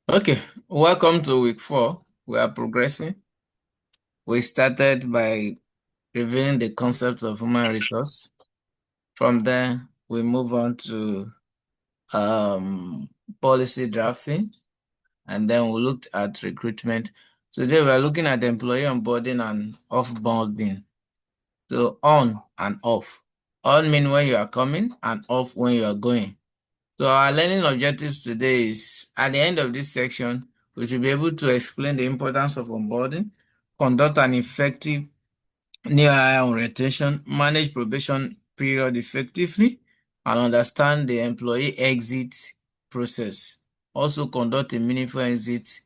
Okay, welcome to week 4. We are progressing. We started by reviewing the concept of human resource. From there, we move on to um, policy drafting, and then we looked at recruitment. Today, we are looking at employee onboarding and offboarding. So on and off. On mean when you are coming and off when you are going. So our learning objectives today is at the end of this section, we should be able to explain the importance of onboarding, conduct an effective new hire orientation, manage probation period effectively, and understand the employee exit process. Also conduct a meaningful exit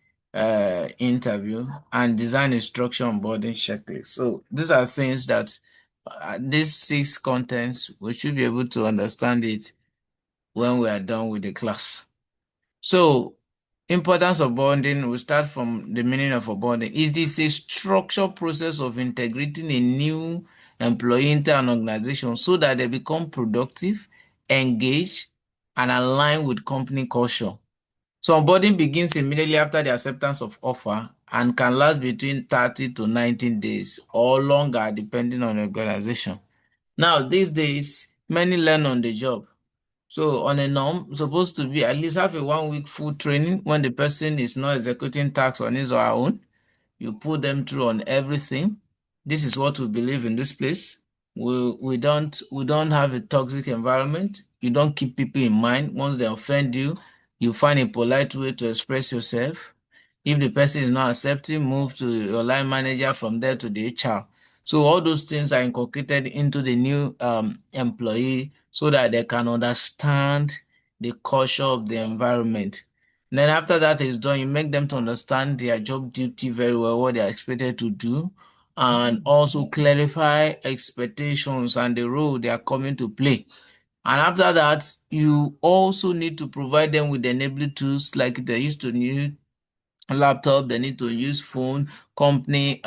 interview and design a structure onboarding checklist. So these are things that these 6 contents, we should be able to understand it when we are done with the class. So, importance of bonding, we start from the meaning of bonding. Is this a structured process of integrating a new employee into an organization so that they become productive, engaged, and aligned with company culture? So, onboarding begins immediately after the acceptance of offer and can last between 30 to 19 days or longer depending on the organization. Now, these days, many learn on the job. So on a norm, supposed to be at least have a 1 week full training when the person is not executing tasks on his or her own. You put them through on everything. This is what we believe in this place. We don't have a toxic environment. You don't keep people in mind. Once they offend you, you find a polite way to express yourself. If the person is not accepting, move to your line manager, from there to the HR. So all those things are inculcated into the new employee so that they can understand the culture of the environment. Then after that is done, you make them to understand their job duty very well, what they are expected to do, and also clarify expectations and the role they are coming to play. And after that, you also need to provide them with enabling tools like they used to need laptop, they need to use phone, company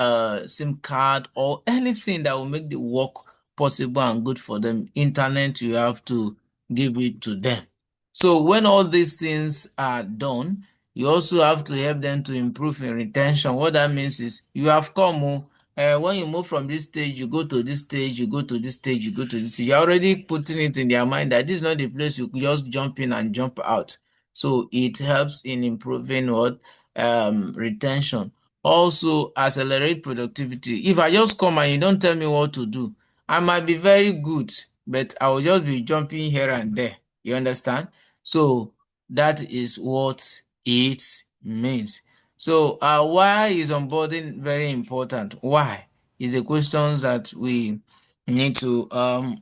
SIM card, or anything that will make the work possible and good for them. Internet, you have to give it to them. So when all these things are done, you also have to help them to improve in retention. What that means is you have come, when you move from this stage, you go to this stage, you go to this stage, you go to this. You're already putting it in their mind that this is not the place you just jump in and jump out. So it helps in improving what retention. Also, accelerate productivity. If I just come and you don't tell me what to do, I might be very good, but I will just be jumping here and there. You understand? So that is what it means. So why is onboarding very important? Why is a question that we need to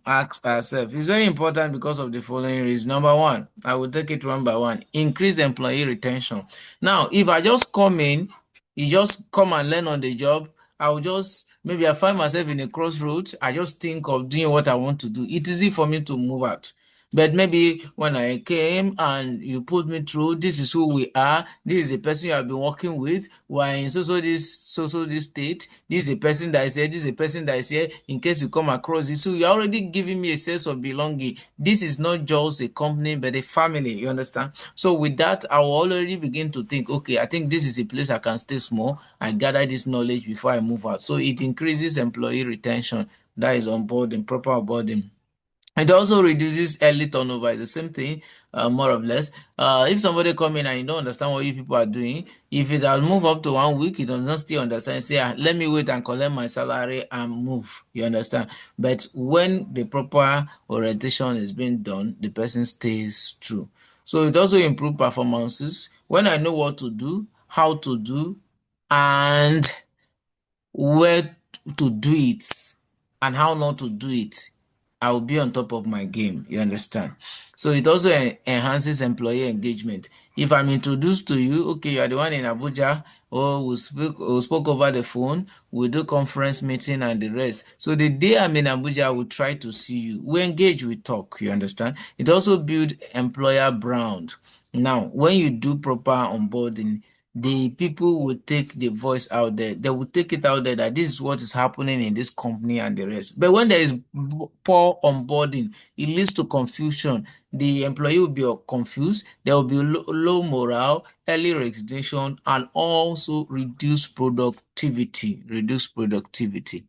ask ourselves. It's very important because of the following reasons. Number one, I will take it one by one. Increase employee retention. Now, if I just come in, you just come and learn on the job, I will just, maybe I find myself in a crossroads, I just think of doing what I want to do. It's easy for me to move out. But maybe when I came and you put me through, this is who we are, this is the person you have been working with, we're in this state, this is the person that is here, this is the person that is here, in case you come across this. So you're already giving me a sense of belonging. This is not just a company, but a family, you understand? So with that, I will already begin to think, okay, I think this is a place I can stay small and gather this knowledge before I move out. So it increases employee retention. That is onboarding, proper onboarding. It also reduces early turnover. It's the same thing, more or less. If somebody come in and you don't understand what you people are doing, if it has moved up to 1 week, you does not still understand, say, let me wait and collect my salary and move. You understand? But when the proper orientation is being done, the person stays true. So it also improves performances. When I know what to do, how to do, and where to do it and how not to do it, I will be on top of my game. You understand? So it also enhances employee engagement. If I'm introduced to you, okay, you are the one in Abuja, or we spoke over the phone, we do conference meeting and the rest. So the day I'm in Abuja, I will try to see you. We engage, we talk. You understand? It also builds employer brand. Now, when you do proper onboarding, the people will take the voice out there. They will take it out there that this is what is happening in this company and the rest. But when there is poor onboarding, it leads to confusion. The employee will be confused. There will be low morale, early resignation, and also reduced productivity. Reduced productivity.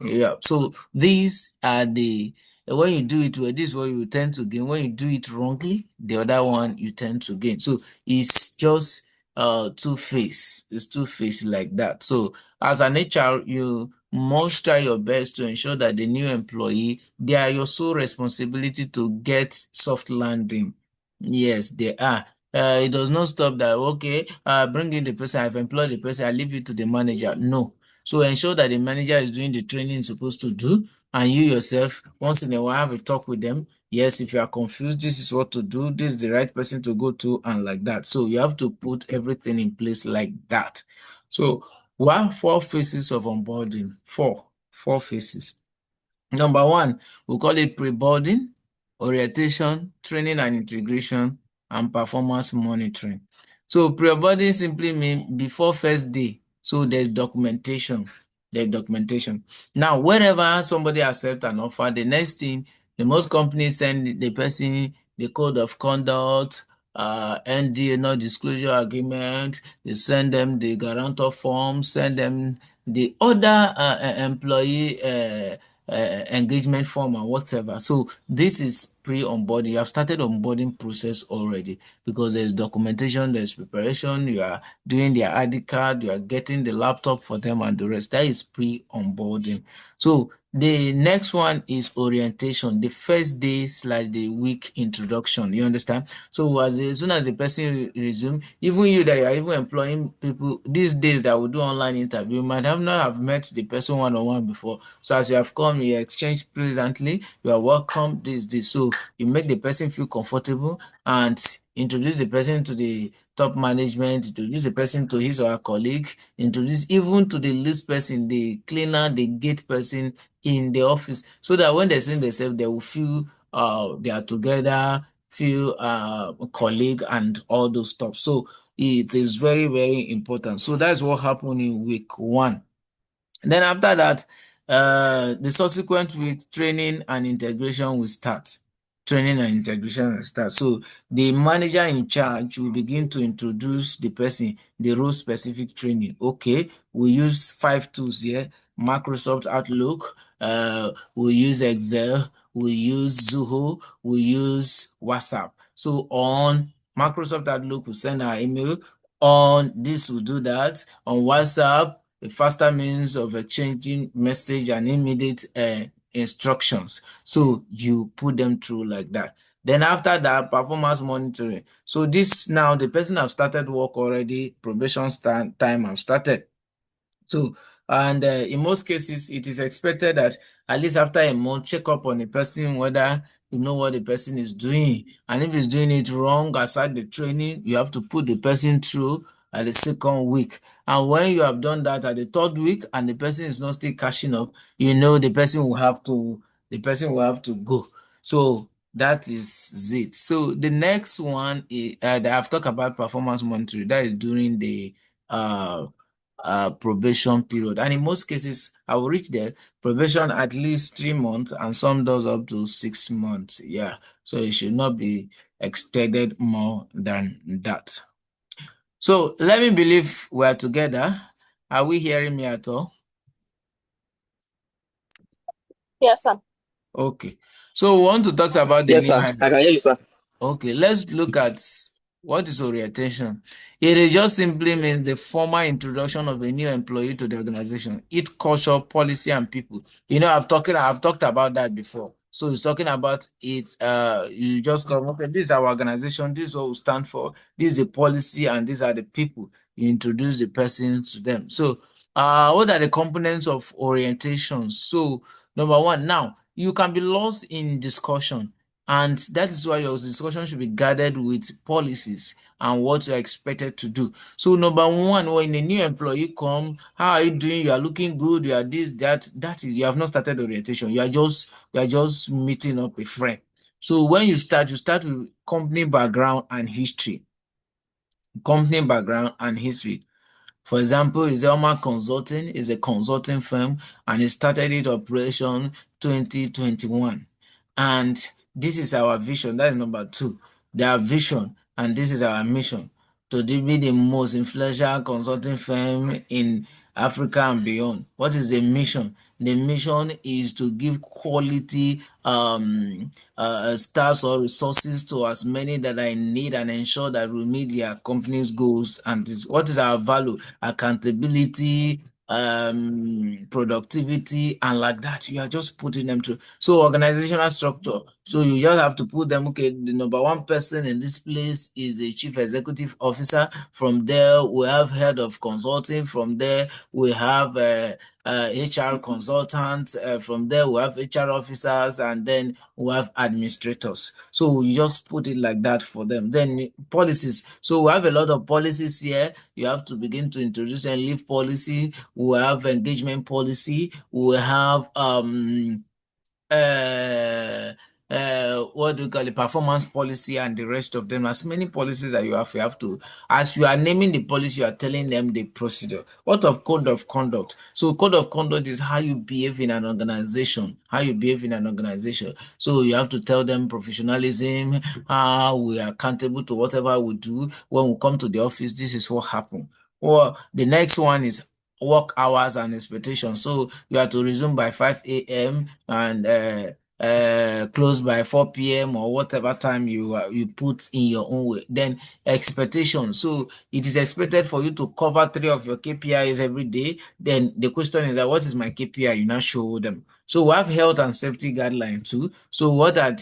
Yeah. So these are the when you do it well, this is what you tend to gain. When you do it wrongly, the other one you tend to gain. So it's just two-faced. It's two-faced like that. So as an HR, you must try your best to ensure that the new employee, they are your sole responsibility to get soft landing. Yes, they are. It does not stop that, okay, bring in the person, I've employed the person, I leave it to the manager. No. So ensure that the manager is doing the training it's supposed to do, and you yourself, once in a while, have a talk with them. Yes, if you are confused, this is what to do, this is the right person to go to, and like that. So you have to put everything in place like that. So we have 4 phases of onboarding. Four phases. Number 1, we call it pre-boarding, orientation, training and integration, and performance monitoring. So pre-boarding simply means before first day. So there's documentation. There's documentation. Now, whenever somebody accepts an offer, the next thing, the most companies send the person the code of conduct, NDA, non-disclosure agreement. They send them the guarantor form, send them the other employee engagement form and whatever. So this is pre-onboarding. You have started onboarding process already because there's documentation, there's preparation, you are doing their ID card, you are getting the laptop for them and the rest. That is pre-onboarding. So the next one is orientation, the first day / the week introduction. You understand? So as soon as the person resume, even you that you are even employing people these days that will do online interview, you might have not have met the person one-on-one before. So as you have come, you exchange pleasantly, you are welcome, this. So you make the person feel comfortable and introduce the person to the top management, introduce the person to his or her colleague, introduce even to the least person, the cleaner, the gate person in the office, so that when they see themselves, they will feel they are together, feel colleague and all those stuff. So it is very, very important. So that's what happened in week 1. Then after that, the subsequent week, training and integration will start. Training and integration will start. So the manager in charge will begin to introduce the person, the role-specific training. Okay, we use 5 tools here: Microsoft Outlook, we use Excel, we use Zoho, we use WhatsApp. So on Microsoft Outlook, we send our email. On this, we do that. On WhatsApp, a faster means of exchanging message and immediate instructions. So you put them through like that. Then after that, performance monitoring. So this now, the person have started work already, probation time have started. So, and in most cases, it is expected that at least after a month, check up on the person, whether you know what the person is doing. And if he's doing it wrong, aside the training, you have to put the person through at the second week. And when you have done that at the third week and the person is not still catching up, you know the person will have to go. So that is it. So the next one is I've talked about performance monitoring. That is during the probation period, and in most cases I will reach there probation at least 3 months, and some does up to 6 months. Yeah, so it should not be extended more than that. So let me believe we are together. Are we hearing me at all? Yes, sir. Okay, so we want to talk about the Yes, new sir. hire. I can hear you, sir. Okay, let's look at what is orientation. It is just simply means the formal introduction of a new employee to the organization, its culture, policy, and people. You know, I've talked about that before. So it's talking about it. You just come, okay, this is our organization, this is what we stand for, this is the policy, and these are the people. You introduce the person to them. So, what are the components of orientation? So, number 1, now you can be lost in discussion. And that is why your discussion should be guided with policies and what you're expected to do. So number 1, when a new employee come, how are you doing? You are looking good. You are this, that. That is, you have not started orientation. You are just meeting up a friend. So when you start with company background and history. company background and history. For example, Izelma Consulting is a consulting firm and it started its operation 2021. And this is our vision. That is number two. Their vision, and this is our mission to be the most influential consulting firm in Africa and beyond. What is the mission? The mission is to give quality staffs or resources to as many that are in need and ensure that we meet their company's goals. And what is our value? Accountability, productivity, and like that. You are just putting them through. So organizational structure. So you just have to put them, okay, the number one person in this place is the chief executive officer. From there, we have head of consulting. From there, we have HR consultants. From there, we have HR officers, and then we have administrators. So you just put it like that for them. Then policies. So we have a lot of policies here. You have to begin to introduce and leave policy. We have engagement policy. We have uh, what do you call it, performance policy, and the rest of them. As many policies that you have to, as you are naming the policy, you are telling them the procedure. What of code of conduct? So code of conduct is how you behave in an organization, how you behave in an organization. So you have to tell them professionalism, how we are accountable to whatever we do. When we come to the office, this is what happened. Well, the next one is work hours and expectations. So you have to resume by 5 a.m. and close by 4 p.m. or whatever time you put in your own way. Then expectations. So it is expected for you to cover 3 of your KPIs every day. Then the question is that what is my KPI? You now show them. So we have health and safety guidelines too. So what are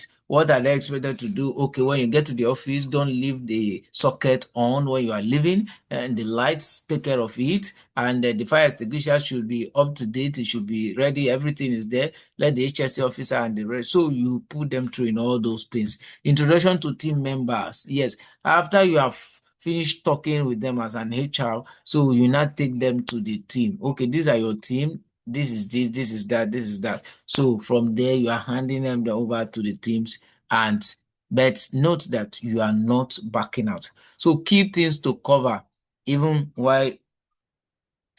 they expected to do? Okay, when you get to the office, don't leave the socket on when you are leaving, and the lights, take care of it. And the fire extinguisher should be up to date. It should be ready. Everything is there. Let the HSC officer and the rest. So you put them through in all those things. Introduction to team members. Yes, after you have finished talking with them as an HR, so you now take them to the team. Okay, these are your team. This is this is that, this is that. So from there, you are handing them over to the teams, and but note that you are not backing out. So key things to cover, even while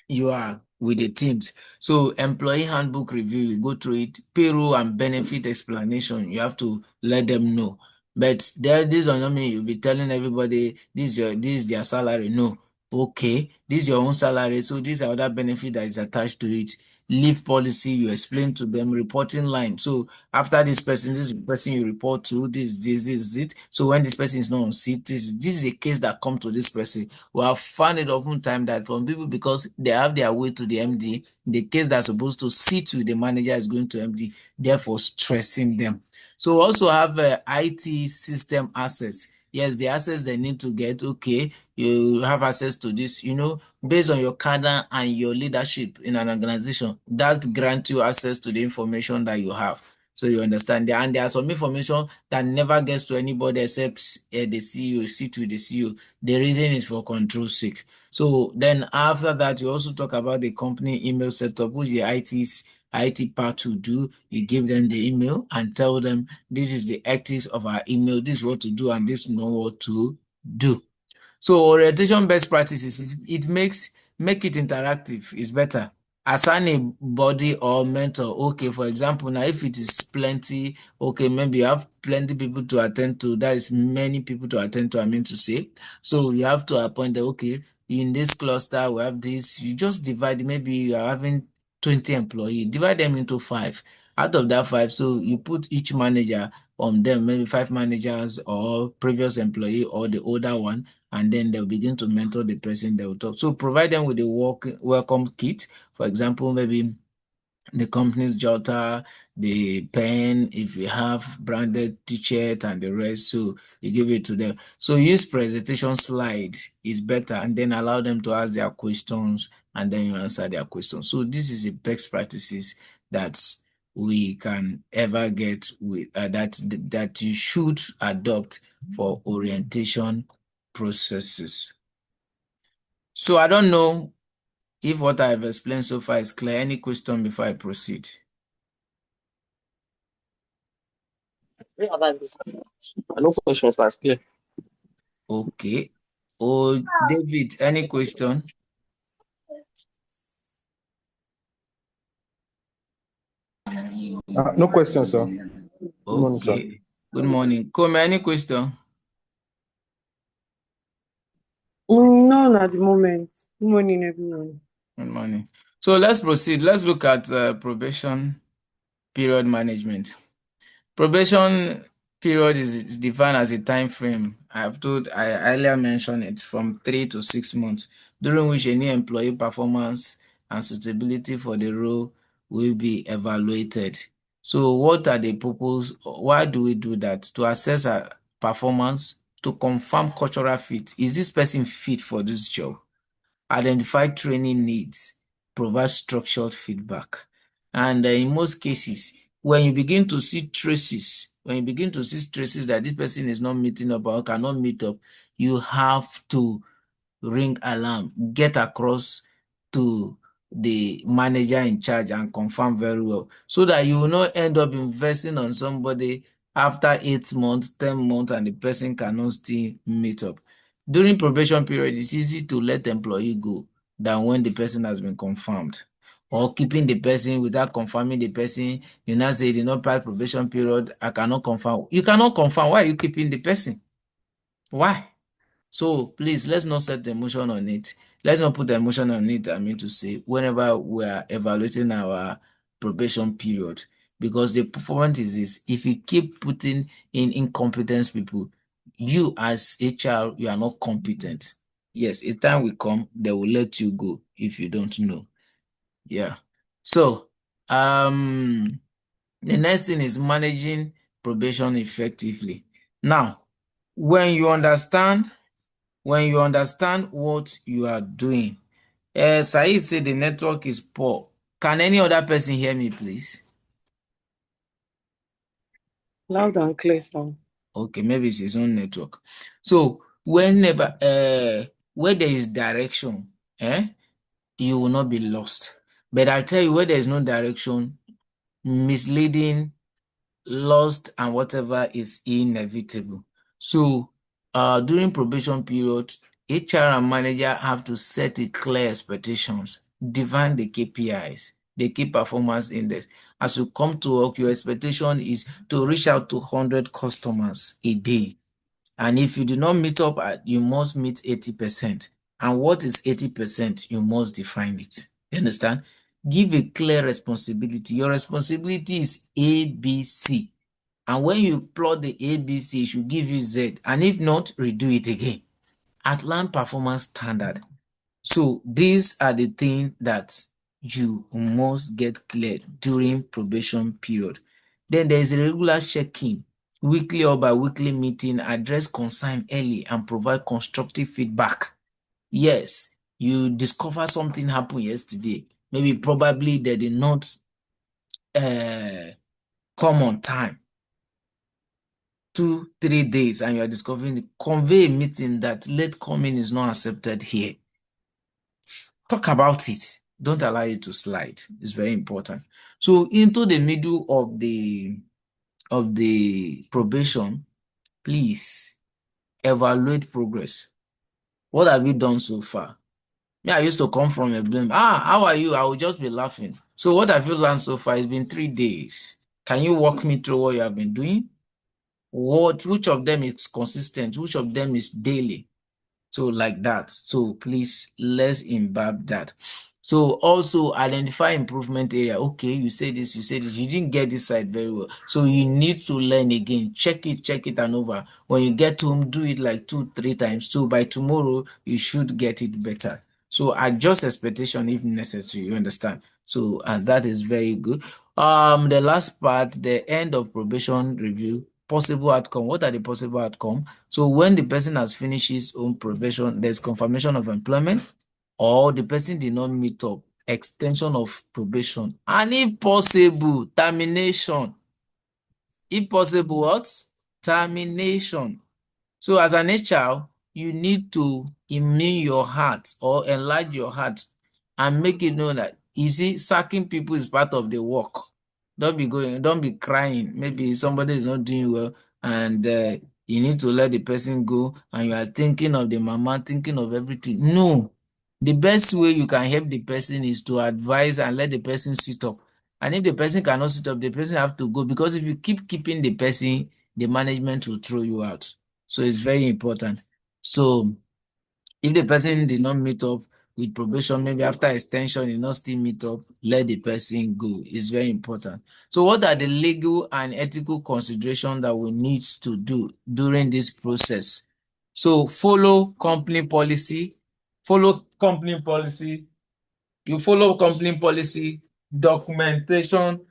you are with the teams. So employee handbook review, you go through it. Payroll and benefit explanation, you have to let them know. But this does not mean you'll be telling everybody this is their salary. No. Okay, this is your own salary. So these are other benefit that is attached to it. Leave policy, you explain to them. Reporting line. So after this is the person you report to, this is it. So when this person is not on seat, this is a case that come to this person. We have found it often time that from people, because they have their way to the MD, the case that's supposed to sit with the manager is going to MD, therefore stressing them. So we also have IT system access. Yes, the access they need to get, okay, you have access to this, based on your cadre and your leadership in an organization, that grant you access to the information that you have. So you understand that. And there are some information that never gets to anybody except the CEO, sit with the CEO. The reason is for control sake. So then after that, you also talk about the company email setup, which the IT part to do. You give them the email and tell them this is the ethics of our email, this is what to do, and this is not what to do. So orientation best practices, it make it interactive. It's better. Assign a body or mentor. Okay, for example, now if it is plenty, okay, maybe you have plenty people to attend to. That is many people to attend to, I mean to say. So you have to appoint that, okay, in this cluster, we have this. You just divide, maybe you are having 20 employees, divide them into 5. Out of that 5, so you put each manager on them, maybe 5 managers or previous employee or the older one, and then they'll begin to mentor the person they will talk. So provide them with a welcome kit. For example, maybe the company's jotter, the pen, if you have branded t-shirt and the rest, so you give it to them. So use presentation slides is better, and then allow them to ask their questions, and then you answer their questions. So this is the best practices that we can ever get with that you should adopt for orientation processes. So I don't know if what I've explained so far is clear. Any question before I proceed? No questions last year. Okay. Oh, David, any question? No question, sir. Good morning, sir. Okay. Good morning. Come, any question? None at the moment. Good morning, everyone. Good morning. So let's proceed. Let's look at probation period management. Probation period is defined as a time frame. I earlier mentioned it, from 3 to 6 months, during which any employee performance and suitability for the role will be evaluated. So what are the purpose? Why do we do that? To assess our performance, to confirm cultural fit. Is this person fit for this job? Identify training needs, provide structured feedback. And in most cases, when you begin to see traces, that this person is not meeting up or cannot meet up, you have to ring alarm, get across to the manager in charge and confirm very well, so that you will not end up investing on somebody after 8 months, 10 months, and the person cannot still meet up. During probation period, it's easy to let employee go than when the person has been confirmed. Or keeping the person without confirming the person, you now say, did not pass probation period, I cannot confirm. You cannot confirm. Why are you keeping the person? Why? So please, let's not set the emotion on it. Let's not put the emotion on it, to say, whenever we are evaluating our probation period. Because the performance is this: if you keep putting in incompetence people, you as HR, you are not competent. Yes, a time will come, they will let you go if you don't know. Yeah. So, the next thing is managing probation effectively. Now, when you understand what you are doing, Said said the network is poor. Can any other person hear me, please? Loud and clear, sir. Okay, maybe it's his own network. So whenever where there is direction, you will not be lost. But I tell you, where there is no direction, misleading, lost, and whatever is inevitable. So during probation period, HR and manager have to set a clear expectations, define the KPIs, the key performance index. As you come to work, your expectation is to reach out to 100 customers a day. And if you do not meet up, you must meet 80%. And what is 80%? You must define it. You understand? Give a clear responsibility. Your responsibility is ABC. And when you plot the ABC, it should give you Z. And if not, redo it again. Outline performance standard. So these are the things that you must get cleared during probation period. Then there is a regular check-in, weekly or bi-weekly meeting, address concern early and provide constructive feedback. Yes, you discover something happened yesterday. Maybe probably they did not come on time. 2-3 days, and you are discovering, convey a meeting that late coming is not accepted here. Talk about it. Don't allow it to slide. It's very important. So into the middle of the probation, please evaluate progress. What have you done so far? Me, I used to come from a blame. How are you? I will just be laughing. So what have you learned so far? It's been 3 days. Can you walk me through what you have been doing? Which of them is consistent? Which of them is daily? So like that. So please, let's imbibe that. So also identify improvement area. Okay, you say this, you didn't get this side very well. So you need to learn again. Check it and over. When you get home, do it like 2-3 times. So by tomorrow, you should get it better. So adjust expectation if necessary, you understand? So that is very good. The last part, the end of probation review, possible outcome. What are the possible outcome? So when the person has finished his own probation, there's confirmation of employment, or the person did not meet up, extension of probation, and if possible, termination. If possible, what? Termination. So as an HR, you need to immune your heart or enlarge your heart and make it know that, you see, sacking people is part of the work. Don't be crying. Maybe somebody is not doing well and you need to let the person go and you are thinking of the mama, thinking of everything. No. The best way you can help the person is to advise and let the person sit up. And if the person cannot sit up, the person have to go, because if you keep keeping the person, the management will throw you out. So it's very important. So if the person did not meet up with probation, maybe after extension, you not still meet up, let the person go. It's very important. So what are the legal and ethical considerations that we need to do during this process? So follow company policy. Follow company policy. You follow company policy, documentation,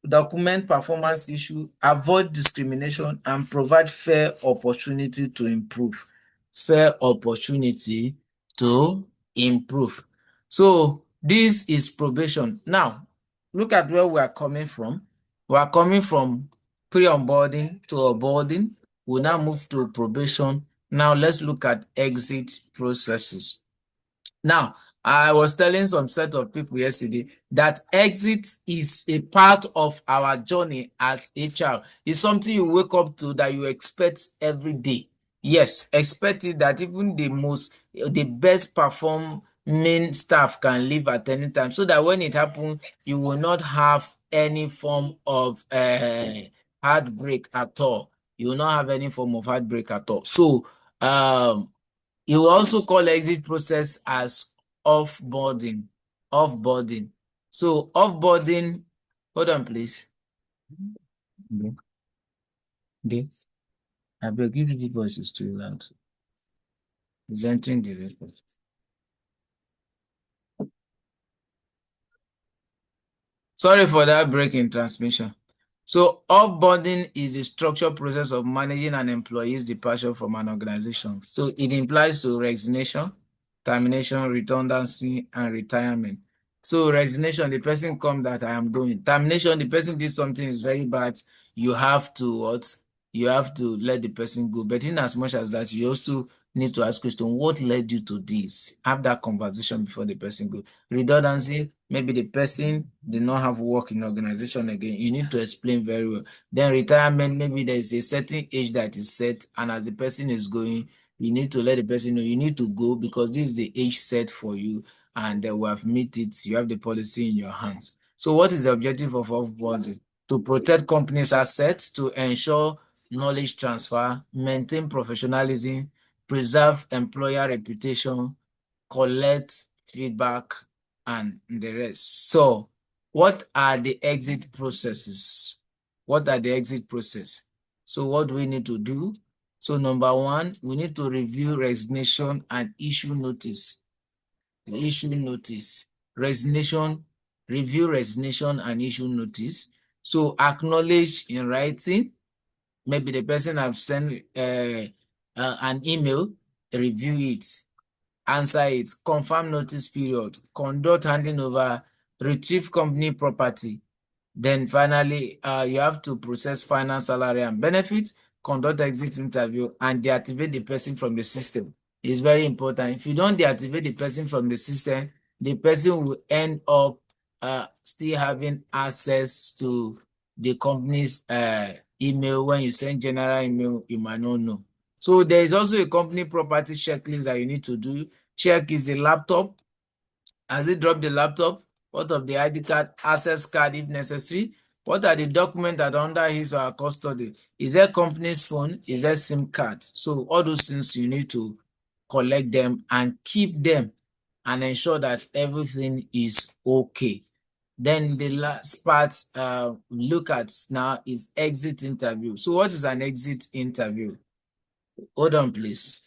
document performance issue, avoid discrimination, and provide fair opportunity to improve. Fair opportunity to improve. So this is probation. Now, look at where we are coming from. We are coming from pre-onboarding to onboarding. We now move to probation. Now let's look at exit processes. Now, I was telling some set of people yesterday that exit is a part of our journey as HR. It's something you wake up to that you expect every day. Yes, expect it that even the best performing staff can leave at any time, so that when it happens, you will not have any form of heartbreak at all. You will not have any form of heartbreak at all. So, you will also call exit process as offboarding. Offboarding. So offboarding, hold on, please. Okay. I beg you, the voice is too loud. Presenting the report. Sorry for that break in transmission. So offboarding is the structured process of managing an employee's departure from an organization. So it implies to resignation, termination, redundancy, and retirement. So resignation, the person comes that I am going. Termination, the person did something is very bad. You have to what? You have to let the person go. But in as much as that, you also need to ask question, what led you to this? Have that conversation before the person go. Redundancy, maybe the person did not have work in the organization again. You need to explain very well. Then retirement, maybe there is a certain age that is set, and as the person is going, you need to let the person know you need to go because this is the age set for you, and we have met it. You have the policy in your hands. So what is the objective of offboarding? To protect companies' assets, to ensure knowledge transfer, maintain professionalism, preserve employer reputation, collect feedback, and the rest. So what are the exit processes? What are the exit process? So what do we need to do? So number one, we need to review resignation and issue notice. Issue notice. Resignation, review resignation and issue notice. So acknowledge in writing. Maybe the person have sent an email, review it, answer it, confirm notice period, conduct handing over, retrieve company property. Then finally, you have to process final salary and benefits, conduct exit interview, and deactivate the person from the system. It's very important. If you don't deactivate the person from the system, the person will end up still having access to the company's email. When you send general email, you might not know. So there is also a company property checklist that you need to do. Check is the laptop. Has it dropped the laptop? What of the ID card, access card if necessary? What are the documents that are under his or her custody? Is there company's phone? Is there SIM card? So all those things you need to collect them and keep them and ensure that everything is okay. Then the last part look at now is exit interview. So what is an exit interview? Hold on, please.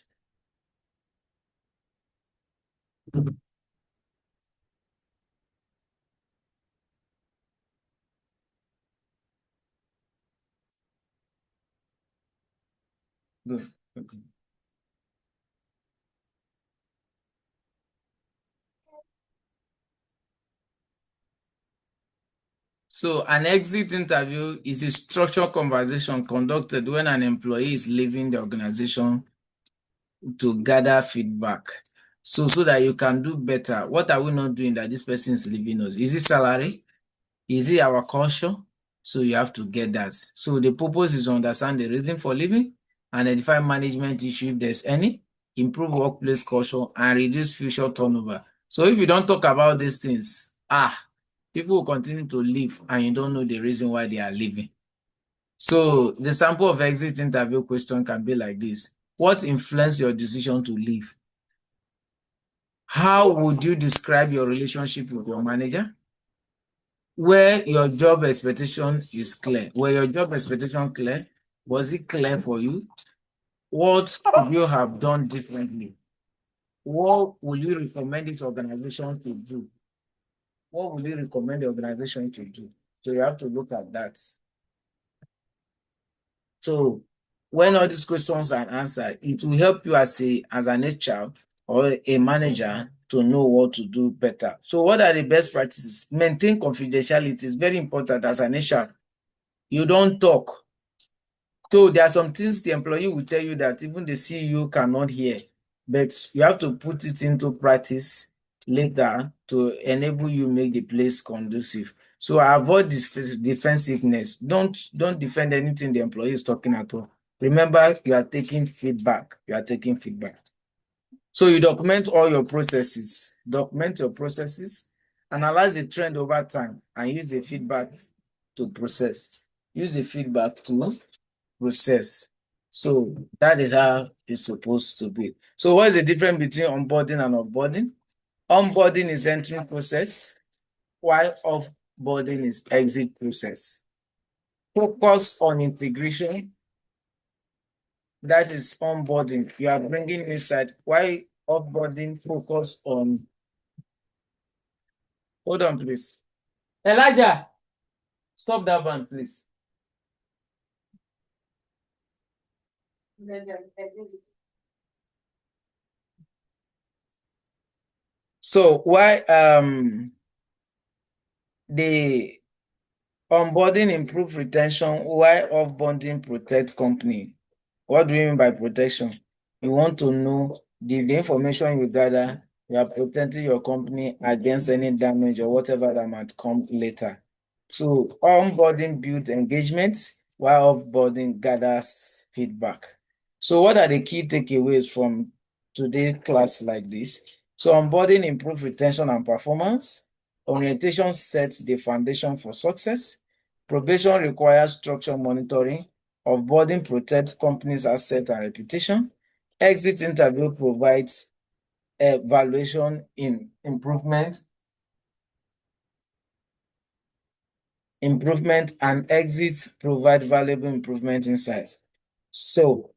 Good. Okay. So an exit interview is a structured conversation conducted when an employee is leaving the organization to gather feedback. So that you can do better. What are we not doing that this person is leaving us? Is it salary? Is it our culture? So you have to get that. So the purpose is to understand the reason for leaving, identify management issues if there's any, improve workplace culture, and reduce future turnover. So if you don't talk about these things, people will continue to leave and you don't know the reason why they are leaving. So the sample of exit interview question can be like this. What influenced your decision to leave? How would you describe your relationship with your manager? Where your job expectation is clear. Were your job expectation clear? Was it clear for you? What could you have done differently? What will you recommend this organization to do? What will you recommend the organization to do? So you have to look at that. So when all these questions are answered, it will help you as an HR or a manager to know what to do better. So what are the best practices? Maintain confidentiality is very important as an HR. You don't talk. So there are some things the employee will tell you that even the CEO cannot hear, but you have to put it into practice later to enable you make the place conducive. So avoid this defensiveness. Don't defend anything the employee is talking at all. Remember, you are taking feedback. You are taking feedback. So you document all your processes. Document your processes. Analyze the trend over time and use the feedback to process. Use the feedback to process. So that is how it's supposed to be. So what is the difference between onboarding and offboarding? Onboarding is entry process, while offboarding is exit process. Focus on integration. That is onboarding. You are bringing inside. Why offboarding focus on? Hold on, please. Elijah, stop that band, please. So why the onboarding improve retention, while offboarding protect company? What do you mean by protection? You want to know the information you gather, you are protecting your company against any damage or whatever that might come later. So onboarding builds engagement, while offboarding gathers feedback. So what are the key takeaways from today's class like this? So onboarding improves retention and performance. Orientation sets the foundation for success. Probation requires structured monitoring. Offboarding protects companies' assets and reputation. Exit interview provides evaluation in improvement, and exits provide valuable improvement insights. So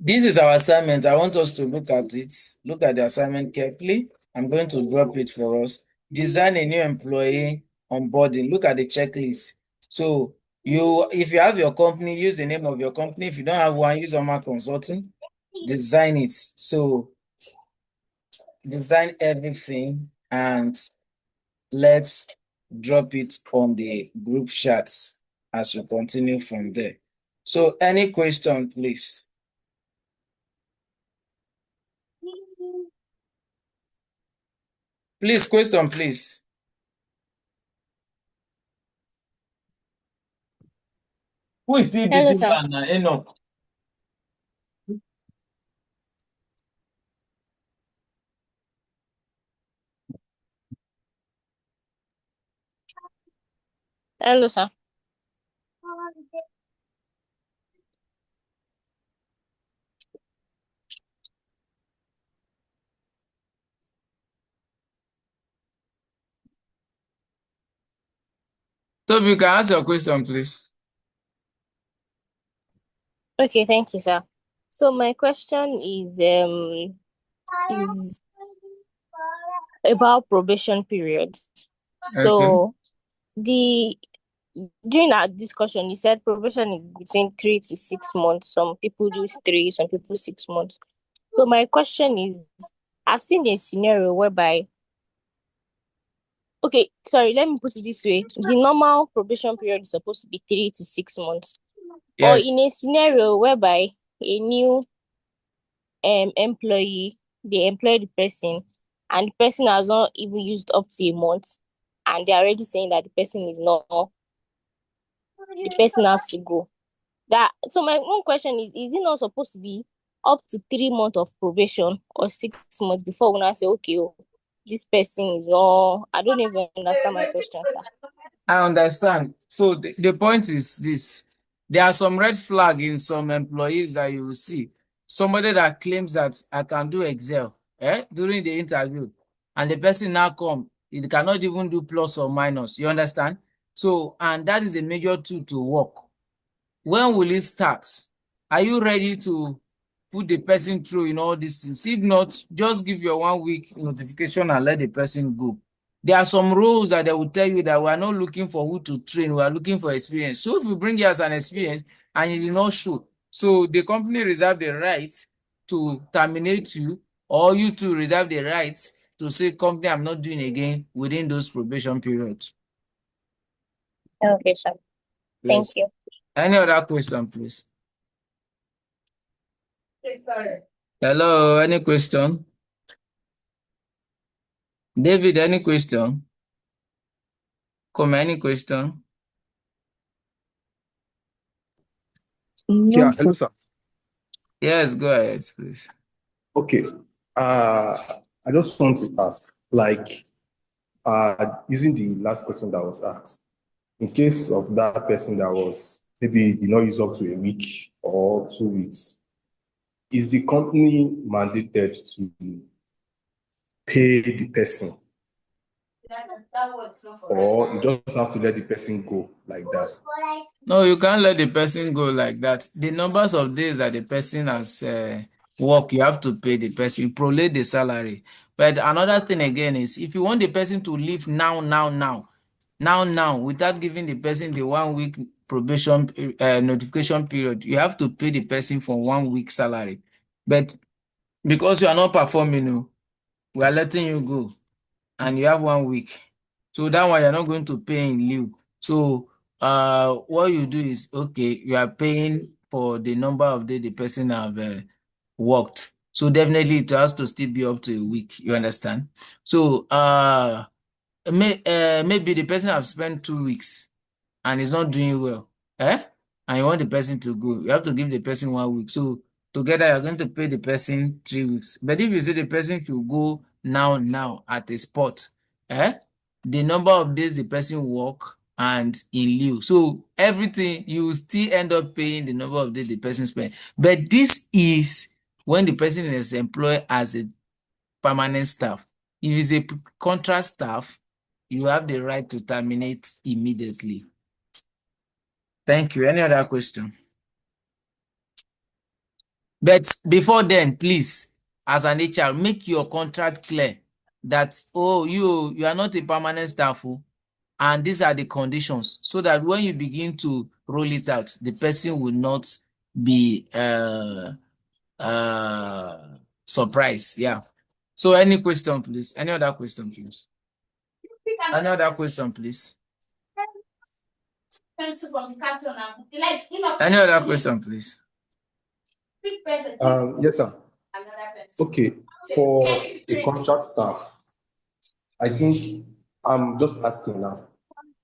this is our assignment. I want us to look at it. Look at the assignment carefully. I'm going to drop it for us. Design a new employee onboarding. Look at the checklist. So if you have your company, use the name of your company. If you don't have one, use Oma Consulting. Design it. So design everything and let's drop it on the group chats as we continue from there. So any question, please? Please, question, please. Who is still Hello, beating sir. Ghana? Enoch. Hello, sir. So you can ask your question, please. Okay, thank you, sir. So my question is about probation period. So during our discussion, you said probation is between 3 to 6 months. Some people do 3, some people 6 months. So my question is, I've seen a scenario whereby, okay, sorry, let me put it this way. The normal probation period is supposed to be 3 to 6 months. Or Yes. in a scenario whereby a new employee, they employ the person and the person has not even used up to a month and they're already saying that the person is not, the person has to go. So my own question is it not supposed to be up to 3 months of probation or 6 months before when I say, okay, this person is not, I don't even understand my question, sir. I understand. So the point is this. There are some red flags in some employees that you will see. Somebody that claims that I can do Excel during the interview, and the person now come, it cannot even do plus or minus. You understand? So, and that is a major tool to work. When will it start? Are you ready to put the person through in all these things? If not, just give your 1 week notification and let the person go. There are some roles that they will tell you that we are not looking for who to train, we are looking for experience. So if you bring you as an experience and you did not show, so the company reserve the right to terminate you, or you to reserve the right to say, company, I'm not doing again within those probation periods. Okay, sir. Thank Yes. you. Any other question, please? Hello, any question? David, any question? Come, any question? No, Yeah, sir. hello, sir. Yes, go ahead, please. Okay. I just want to ask, like, using the last question that was asked, in case of that person that was maybe did not use up to a week or 2 weeks, is the company mandated to pay the person, or you just have to let the person go like that? No, you can't let the person go like that. The numbers of days that the person has worked, you have to pay the person, prolate the salary. But another thing again is, if you want the person to leave now, without giving the person the 1 week probation notification period, you have to pay the person for 1 week salary. But because you are not performing, we are letting you go, and you have 1 week. So that one you're not going to pay in lieu. So what you do is, okay, you are paying for the number of days the person have worked. So definitely it has to still be up to a week. You understand? So maybe the person have spent 2 weeks and is not doing well, and you want the person to go, you have to give the person 1 week. So together you're going to pay the person 3 weeks. But if you say the person should go now at a spot, the number of days the person work and in lieu, so everything you will still end up paying the number of days the person spent. But this is when the person is employed as a permanent staff. If it's a contract staff, you have the right to terminate immediately. Thank you. Any other question? But before then, please, as an HR, make your contract clear that, oh, you are not a permanent staff, and these are the conditions, so that when you begin to roll it out, the person will not be surprised. Yeah. So any question, please? Any other question, please? Any other question, please? Any other question, please? Yes, sir. Okay, for a contract staff, I think I'm just asking now,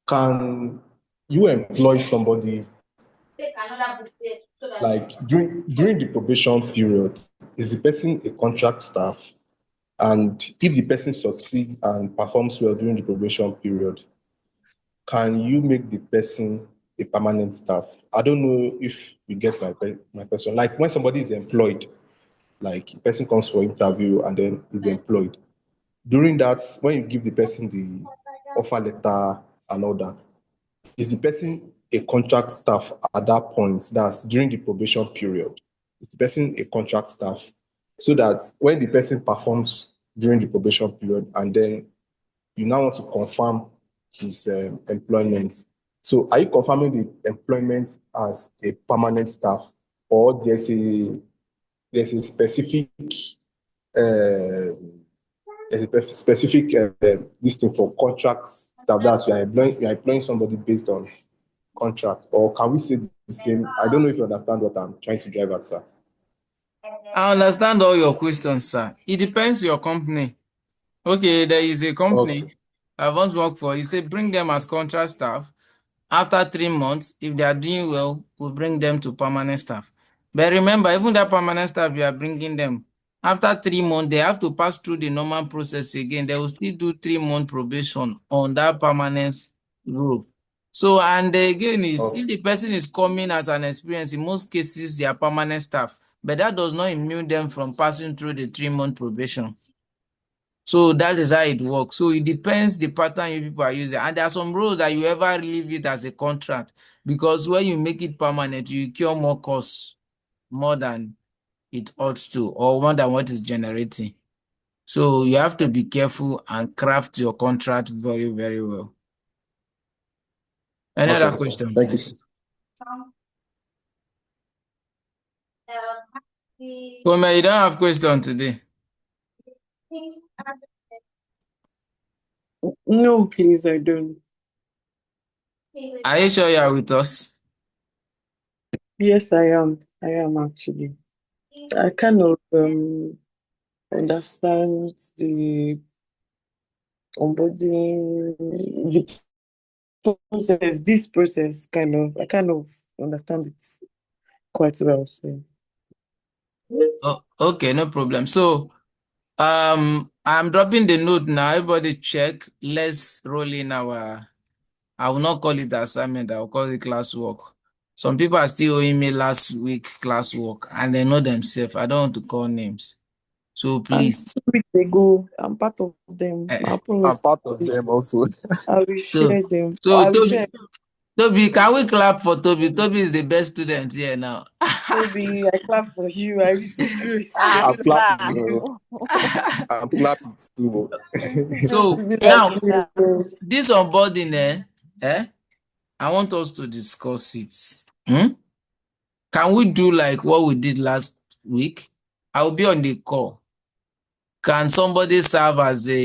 can you employ somebody like during the probation period? Is the person a contract staff? And if the person succeeds and performs well during the probation period, can you make the person a permanent staff? I don't know if you get my question. Like when somebody is employed, like a person comes for interview and then is employed. During that, when you give the person the offer letter and all that, is the person a contract staff at that point? That's during the probation period. Is the person a contract staff? So that when the person performs during the probation period and then you now want to confirm his employment. So are you confirming the employment as a permanent staff, or there's a specific uh, this thing for contract staff? That's you are employing somebody based on contract, or can we say the same? I don't know if you understand what I'm trying to drive at, sir. I understand all your questions, sir. It depends your company. Okay, there is a company Okay. I once worked for. He said bring them as contract staff, After 3 months, if they are doing well, we'll bring them to permanent staff. But remember, even that permanent staff, you are bringing them. After 3 months, they have to pass through the normal process again. They will still do 3-month probation on that permanent role. So, and again, if the person is coming as an experience, in most cases, they are permanent staff. But that does not immune them from passing through the 3-month probation. So that is how it works. So it depends the pattern you people are using. And there are some roles that you ever leave it as a contract, because when you make it permanent, you incur more costs, more than it ought to, or more than what is generating. So you have to be careful and craft your contract very, very well. Any Okay, other sir. question, Thank please? Kome, you don't have question today. No, please, I don't. Are you sure you are with us? Yes, I am. I am actually. I kind of understand the onboarding, the process, this process I kind of understand it quite well. So Oh, okay, no problem. So I'm dropping the note now. Everybody check. Let's roll in our, I will not call it assignment, I will call it classwork. Some people are still owing me last week classwork and they know themselves. I don't want to call names. So and please. 2 weeks ago, I'm part of them. My eh, apology. I'm part of them also. I will So share them. so I will share. Toby, can we clap for Toby? Toby is the best student here now. Toby, I clap for you. I receive grace. I'm As clapping. far. I'm clapping too. So Toby, Thank now you, sir. this onboarding, I want us to discuss it. Can we do like what we did last week? I will be on the call. Can somebody serve as a